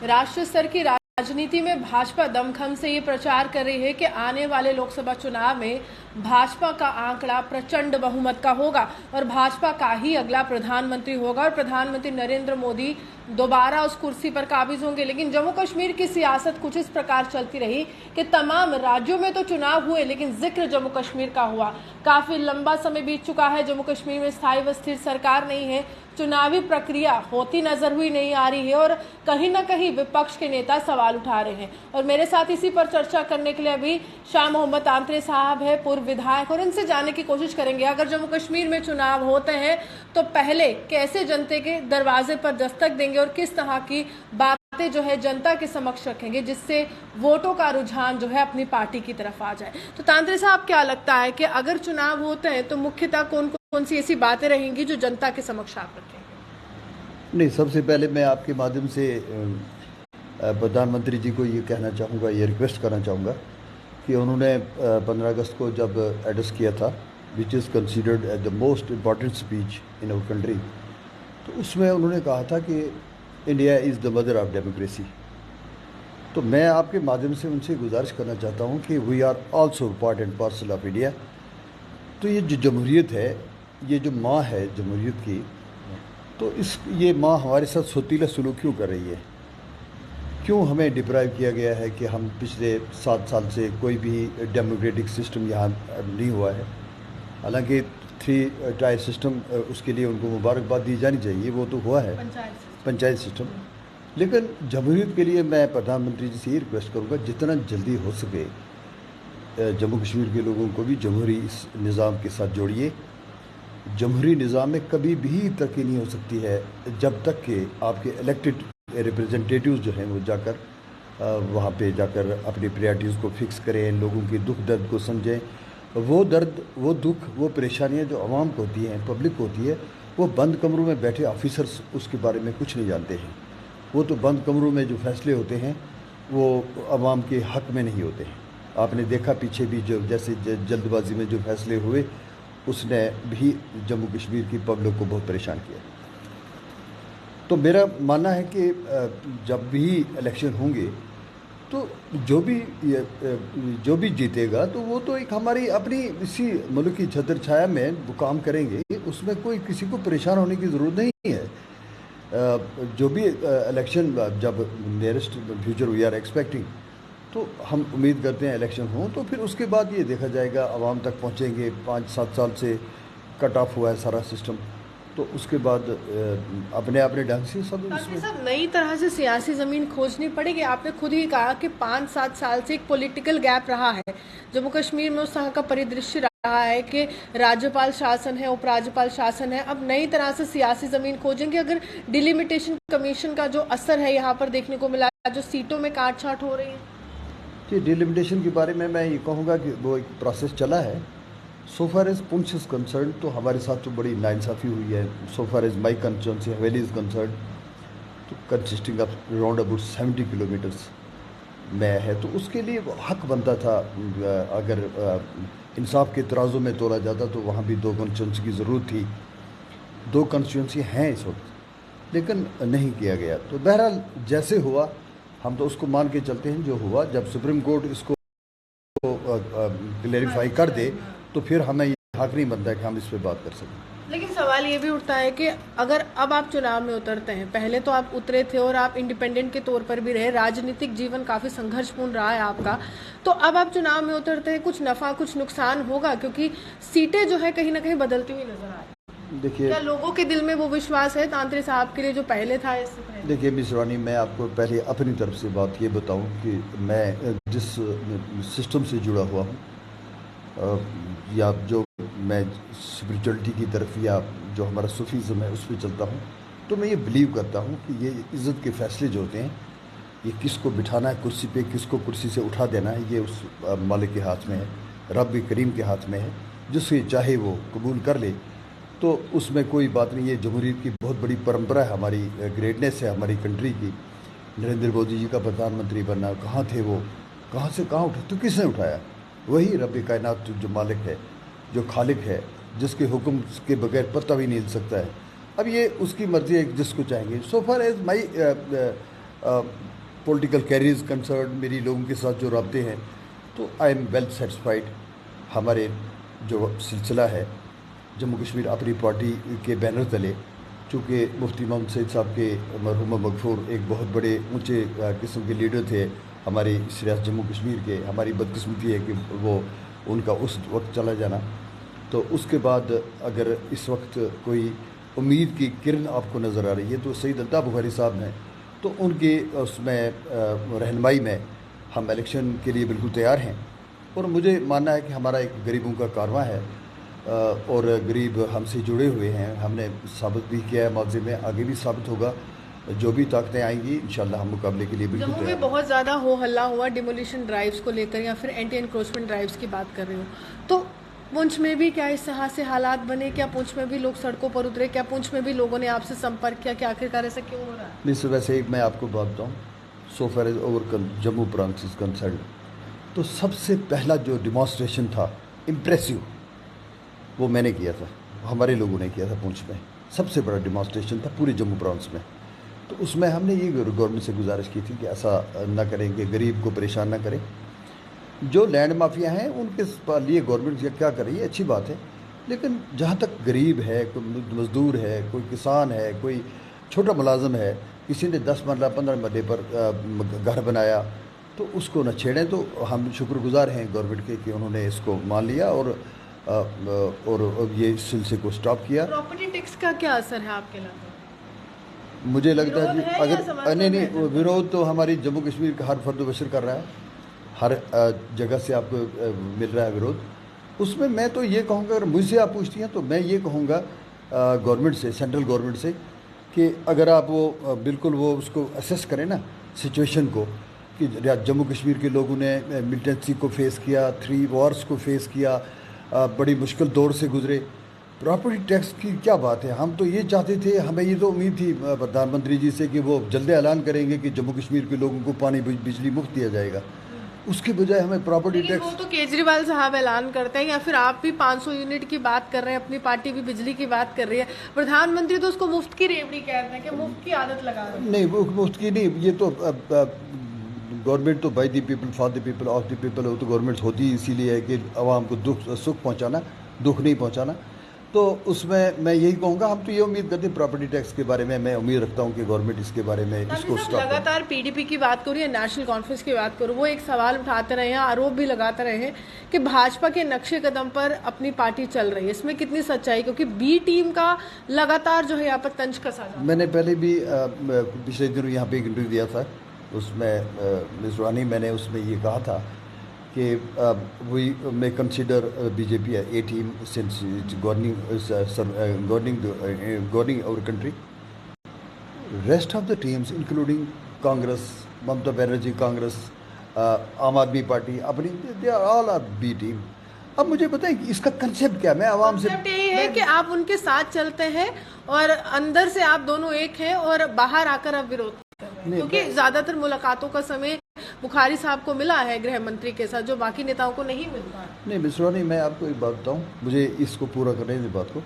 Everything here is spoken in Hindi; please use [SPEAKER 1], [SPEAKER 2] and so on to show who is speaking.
[SPEAKER 1] राष्ट्रीय स्तर की राजनीति में भाजपा दमखम से ये प्रचार कर रही है कि आने वाले लोकसभा चुनाव में भाजपा का आंकड़ा प्रचंड बहुमत का होगा और भाजपा का ही अगला प्रधानमंत्री होगा और प्रधानमंत्री नरेंद्र मोदी दोबारा उस कुर्सी पर काबिज होंगे। लेकिन जम्मू कश्मीर की सियासत कुछ इस प्रकार चलती रही कि तमाम राज्यों में तो चुनाव हुए लेकिन जिक्र जम्मू कश्मीर का हुआ। काफी लंबा समय बीत चुका है, जम्मू कश्मीर में स्थायी व स्थिर सरकार नहीं है, चुनावी प्रक्रिया होती नजर हुई नहीं आ रही है और कहीं ना कहीं विपक्ष के नेता सवाल उठा रहे हैं। और मेरे साथ इसी पर चर्चा करने के लिए अभी शाह मोहम्मद तांत्रे साहब है, पूर्व विधायक, और इनसे जानने की कोशिश करेंगे अगर जम्मू कश्मीर में चुनाव होते हैं तो पहले कैसे जनता के दरवाजे पर दस्तक देंगे और किस तरह की बातें जो है जनता के समक्ष रखेंगे जिससे वोटों का रुझान जो है अपनी पार्टी की तरफ आ जाए। तो तांत्रे साहब, क्या लगता है कि अगर चुनाव होते हैं तो मुख्यतः कौन सी ऐसी बातें रहेंगी जो जनता के समक्ष आप रखेंगे?
[SPEAKER 2] नहीं, सबसे पहले मैं आपके माध्यम से प्रधानमंत्री जी को ये कहना चाहूँगा, ये रिक्वेस्ट करना चाहूँगा कि उन्होंने 15 अगस्त को जब एड्रेस किया था, which is considered as the most important speech in our country, तो उसमें उन्होंने कहा था कि India is the mother of democracy. तो मैं आपके माध्यम से उनसे गुजारिश करना चाहता हूँ कि we are also part and parcel of India. तो ये जो जमहूरियत है, ये जो माँ है जमहूरियत की, तो ये माँ हमारे साथ सोतीला सलूक क्यों कर रही है? क्यों हमें डिप्राइव किया गया है कि हम पिछले 7 साल से कोई भी डेमोक्रेटिक सिस्टम यहाँ नहीं हुआ है? हालांकि 3 टायर सिस्टम, उसके लिए उनको मुबारकबाद दी जानी चाहिए, वो तो हुआ है, पंचायत सिस्टम। लेकिन जमहूरियत के लिए मैं प्रधानमंत्री जी से ये रिक्वेस्ट करूँगा, जितना जल्दी हो सके जम्मू कश्मीर के लोगों को भी जमहूरी इस निज़ाम के साथ जोड़िए। जमहूरी निज़ाम में कभी भी तरक्की नहीं हो सकती है जब तक कि आपके इलेक्टेड रिप्रेजेंटेटिव्स जो हैं वो जाकर वहाँ पे जाकर अपनी प्रायोरिटीज़ को फिक्स करें, लोगों के दुख दर्द को समझें। वो दर्द, वो दुख, वो परेशानियाँ जो आवाम को होती हैं, पब्लिक को होती है, वो बंद कमरों में बैठे ऑफिसर्स उसके बारे में कुछ नहीं जानते हैं। वो तो बंद कमरों में जो फैसले होते हैं वो आवाम के हक़ में नहीं होते हैं। आपने देखा पीछे भी जो जैसे जल्दबाजी में जो फैसले हुए, उसने भी जम्मू कश्मीर की पब्लिक को बहुत परेशान किया। तो मेरा मानना है कि जब भी इलेक्शन होंगे तो जो भी जीतेगा तो वो तो एक हमारी अपनी इसी मुल्क की छत्र छाया में वो काम करेंगे, उसमें कोई किसी को परेशान होने की ज़रूरत नहीं है। जो भी इलेक्शन जब nearest future we are expecting, तो हम उम्मीद करते हैं इलेक्शन हो, तो फिर उसके बाद ये देखा जाएगा, आवाम तक पहुंचेंगे। 5-7 साल से कट ऑफ हुआ है सारा सिस्टम, तो उसके बाद अपने अपने ढंग से सब
[SPEAKER 1] नई तरह से सियासी ज़मीन खोजनी पड़ेगी। आपने खुद ही कहा कि 5-7 साल से एक पॉलिटिकल गैप रहा है जम्मू कश्मीर में, उस तरह का परिदृश्य रहा है कि राज्यपाल शासन है, उपराज्यपाल शासन है। अब नई तरह से सियासी ज़मीन खोजेंगे। अगर डिलिमिटेशन कमीशन का जो असर है यहाँ पर देखने को मिला, जो सीटों में काट छाट हो रही है,
[SPEAKER 2] जी, डिलिमिटेशन के बारे में मैं ये कहूँगा कि वो एक प्रोसेस चला है। So far as Poonch is concerned, तो हमारे साथ तो बड़ी नाइंसाफ़ी हुई है। So far as my constituency Haveli is concerned, तो consisting of around about 70 kilometres में है, तो उसके लिए हक बनता था। अगर इंसाफ के तराजू में तोला जाता तो वहाँ भी 2 कंस्टिट्यूंसी की ज़रूरत थी। 2 कंस्टिट्यूंसी हैं इस वक्त, लेकिन नहीं किया गया। तो बहरहाल जैसे हुआ हम तो उसको मान के चलते हैं। जो हुआ, जब सुप्रीम कोर्ट इसको क्लेरिफाई कर दे तो फिर हमें ये हक नहीं बनता कि हम इस पर बात कर सकें।
[SPEAKER 1] लेकिन सवाल ये भी उठता है कि अगर अब आप चुनाव में उतरते हैं, पहले तो आप उतरे थे और आप इंडिपेंडेंट के तौर पर भी रहे, राजनीतिक जीवन काफ़ी संघर्षपूर्ण रहा है आपका, तो अब आप चुनाव में उतरते हैं, कुछ नफ़ा कुछ नुकसान होगा क्योंकि सीटें जो है कहीं ना कहीं बदलती हुई नजर आ रही।
[SPEAKER 2] देखिए,
[SPEAKER 1] क्या लोगों के दिल में वो विश्वास है तांत्रे साहब के लिए जो पहले था इससे पहले?
[SPEAKER 2] देखिए मिस रानी, मैं आपको पहले अपनी तरफ से बात ये बताऊं कि मैं जिस सिस्टम से जुड़ा हुआ हूँ, या जो मैं स्पिरिचुअलिटी की तरफ या जो हमारा सूफीज़म है उस पर चलता हूँ, तो मैं ये बिलीव करता हूँ कि ये इज़्ज़त के फ़ैसले जो होते हैं, ये किसको बिठाना है कुर्सी पे, किसको कुर्सी से उठा देना है, ये उस मालिक के हाथ में है, रब करीम के हाथ में है। जिससे चाहे वो कबूल कर ले, तो उसमें कोई बात नहीं है। जमहूरियत की बहुत बड़ी परंपरा है, हमारी ग्रेटनेस है हमारी कंट्री की। नरेंद्र मोदी जी का प्रधानमंत्री बनना, कहाँ थे वो, कहाँ से कहाँ उठा, तो किसने उठाया? वही रब कायनात जो मालिक है, जो खालिक है, जिसके हुक्म के बगैर पत्ता भी नहीं हिल सकता है। अब ये उसकी मर्ज़ी है जिसको चाहेंगे। So far as my political careers concerned, मेरी लोगों के साथ जो रबते हैं, तो आई एम वेल सेटिस्फाइड। हमारे जो सिलसिला है जम्मू कश्मीर अपनी पार्टी के बैनर तले, चूँकि मुफ्ती मोहम्मद सईद साहब के मरहूम मगफूर एक बहुत बड़े ऊंचे किस्म के लीडर थे हमारे इस रियासत जम्मू कश्मीर के। हमारी बदकिस्मती है कि वो उनका उस वक्त चला जाना, तो उसके बाद अगर इस वक्त कोई उम्मीद की किरण आपको नज़र आ रही है तो सईद अल्ताफ़ बुखारी साहब हैं, तो उनकी उसमें रहनुमाई में हम इलेक्शन के लिए बिल्कुल तैयार हैं। और मुझे मानना है कि हमारा एक गरीबों का कारवां है और गरीब हमसे जुड़े हुए हैं। हमने साबित भी किया है माजी में, आगे भी साबित होगा। जो भी ताकतें आएंगी इंशाल्लाह हम मुकाबले के लिए बिल्कुल
[SPEAKER 1] जम्मू
[SPEAKER 2] तैयार
[SPEAKER 1] में बहुत ज़्यादा हो हल्ला हुआ डिमोलिशन ड्राइव्स को लेकर, या फिर एंटी एनक्रोचमेंट ड्राइव्स की बात कर रही हूँ, तो पुंछ में भी क्या इस तरह से हालात बने? क्या पुंछ में भी लोग सड़कों पर उतरे? क्या पुंछ में भी लोगों ने आपसे संपर्क किया कि आखिरकार ऐसा क्यों हो रहा है?
[SPEAKER 2] नहीं सर, वैसे मैं आपको बात बताऊँ, so far as over Jammu branch is concerned, तो सबसे पहला जो डिमॉन्स्ट्रेशन था इम्प्रेसिव, वो मैंने किया था, हमारे लोगों ने किया था। पुंछ में सबसे बड़ा डिमॉन्स्ट्रेशन था पूरे जम्मू ब्रांच में। तो उसमें हमने ये गवर्नमेंट से गुजारिश की थी कि ऐसा ना करें कि गरीब को परेशान ना करें। जो लैंड माफिया हैं उनके लिए गवर्नमेंट क्या करे, ये अच्छी बात है, लेकिन जहाँ तक गरीब है, कोई मज़दूर है, कोई किसान है, कोई छोटा मुलाजम है, किसी ने 10 मरला 15 मरले पर घर बनाया, तो उसको न छेड़ें। तो हम शुक्रगुजार हैं गवर्नमेंट के कि उन्होंने इसको मान लिया और ये इस सिलसिले को स्टॉप किया।
[SPEAKER 1] प्रॉपर्टी टैक्स का क्या असर है आपके इलाके में?
[SPEAKER 2] मुझे लगता है
[SPEAKER 1] विरोध
[SPEAKER 2] कि
[SPEAKER 1] है या
[SPEAKER 2] अगर
[SPEAKER 1] समर्थन
[SPEAKER 2] नहीं
[SPEAKER 1] है?
[SPEAKER 2] विरोध तो हमारी जम्मू कश्मीर का हर फर्द बशर कर रहा है, हर जगह से आपको मिल रहा है विरोध। उसमें मैं तो ये कहूँगा, अगर मुझसे आप पूछती हैं तो मैं ये कहूँगा गवर्नमेंट से, सेंट्रल गवर्नमेंट से, कि अगर आप वो बिल्कुल वो उसको असेस करें ना सिचुएशन को, कि जम्मू कश्मीर के लोगों ने मिलिटेंसी को फेस किया, 3 वॉर्स को फेस किया, बड़ी मुश्किल दौर से गुजरे। प्रॉपर्टी टैक्स की क्या बात है? हम तो ये चाहते थे, हमें ये तो उम्मीद थी प्रधानमंत्री जी से कि वो जल्दी ऐलान करेंगे कि जम्मू कश्मीर के लोगों को पानी बिजली मुफ्त दिया जाएगा। उसके बजाय हमें प्रॉपर्टी टैक्स,
[SPEAKER 1] वो तो केजरीवाल साहब ऐलान करते हैं, या फिर आप भी 500 यूनिट की बात कर रहे हैं, अपनी पार्टी भी बिजली की बात कर रही है, प्रधानमंत्री तो उसको मुफ्त की रेवड़ी कहते हैं कि मुफ्त की आदत लगा रहे हैं।
[SPEAKER 2] नहीं वो मुफ्त की नहीं, ये तो गवर्नमेंट तो by the people for the people of the people, वो तो गवर्नमेंट होती ही इसीलिए है कि आवाम को सुख पहुँचाना, दुख नहीं पहुँचाना। तो उसमें मैं यही कहूँगा, हम तो ये उम्मीद करते हैं प्रॉपर्टी टैक्स के बारे में, मैं उम्मीद रखता हूँ कि गवर्नमेंट इसके बारे में इसको स्टॉप करे।
[SPEAKER 1] लगातार पीडीपी की बात करूँ या नेशनल कॉन्फ्रेंस की बात करूँ, वो एक सवाल उठाते रहे हैं, आरोप भी लगाते रहे हैं कि भाजपा के नक्शे कदम पर अपनी पार्टी चल रही है। इसमें कितनी सच्चाई, क्योंकि बी टीम का लगातार जो है यहाँ पर तंज कसा जा रहा है।
[SPEAKER 2] मैंने पहले भी पिछले दिनों यहाँ पे एक इंटरव्यू दिया था, उसमें मिस रानी, मैंने उसमें ये कहा था कि we may consider BJP A team since governing our country, rest of the teams including Congress, Mamata Banerjee Congress, Aam Aadmi party अपनी, they are all are B team. अब मुझे पता है कि इसका कंसेप्ट क्या है, मैं आवाम से,
[SPEAKER 1] यही है कि आप उनके साथ चलते हैं और अंदर से आप दोनों एक हैं और बाहर आकर आप विरोध कर रहे हैं, क्योंकि ज्यादातर मुलाकातों का समय बुखारी साहब को मिला है गृह मंत्री के साथ, जो बाकी नेताओं को नहीं मिलता।
[SPEAKER 2] नहीं मिश्रा, नहीं, मैं आपको एक बात बताऊं, मुझे इसको पूरा करने इस बात को,